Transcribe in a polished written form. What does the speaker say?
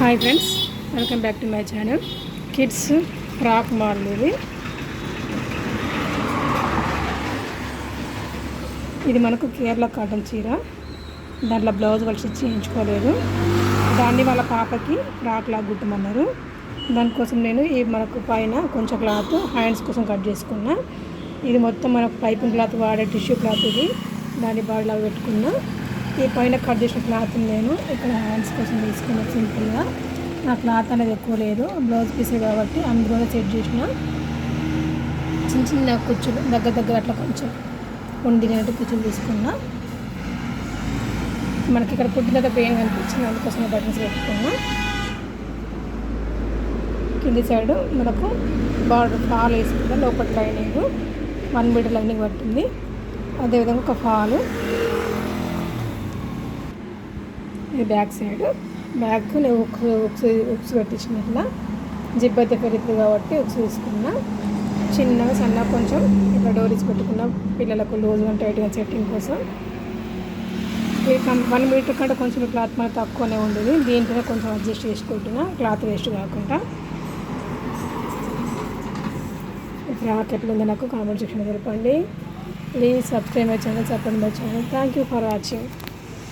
Hi friends, welcome back to my channel. Kids frock model ఇది మనకు Kerala cotton చీర. దాంట్లో బ్లౌజ్ వాళ్ళు స్టిచ్ చేయించుకోలేదు. దాన్ని వాళ్ళ పాపకి ఫ్రాక్ లాగా కుట్టమన్నారు. దానికోసం నేను ఈ మనకు పైన కొంచెం క్లాత్ హ్యాండ్స్ కోసం కట్ చేసుకున్నా. ఇది మొత్తం మనకు పైపింగ్ క్లాత్ వాడే టిష్యూ క్లాత్. ఇది దాన్ని బాడీలాగా పెట్టుకున్నా. ఈ పైన కట్ చేసిన క్లాత్ నేను ఇక్కడ హ్యాండ్స్ కోసం తీసుకున్నా. సింపుల్గా నా క్లాత్ అనేది ఎక్కువ లేదు, బ్లౌజ్ పీసే కాబట్టి అందులోనే సెట్ చేసిన. చిన్న చిన్న కుచ్చులు దగ్గర అట్లా కొంచెం ఉండినట్టు కుచ్చులు తీసుకున్నా. మనకి ఇక్కడ కుట్టిన దగ్గర పెయిన్ కనిపించింది, అందుకోసం బటన్స్ పెట్టుకున్నా. కింది సైడ్ మనకు బార్డర్ ఫాల్ వేసుకుంటా. లోపల లైనింగ్ 1 మీటర్ లైనింగ్ పట్టింది. అదేవిధంగా ఒక ఫాలు. ఇది బ్యాక్ సైడ్. బ్యాక్ నేను ఉక్స్ పెట్టించినట్లా జిప్ అయితే పెరుగుతుంది కాబట్టి ఉక్స్ తీసుకున్నా. చిన్నగా సన్న కొంచెం ఇట్లా డోరీస్ పెట్టుకున్నా, పిల్లలకు లూజ్గా టైట్గా సెట్టింగ్ కోసం. 1 మీటర్ కంటే కొంచెం క్లాత్ మనకు తక్కువనే ఉండేది. దీంట్లో కొంచెం అడ్జస్ట్ చేసుకుంటున్నా, క్లాత్ వేస్ట్ కాకుండా. ఫ్రాక్ ఎట్లుందో నాకు కామెంట్ సెక్షన్లో తెలపండి. Please subscribe my channel, support my channel. Thank you for watching.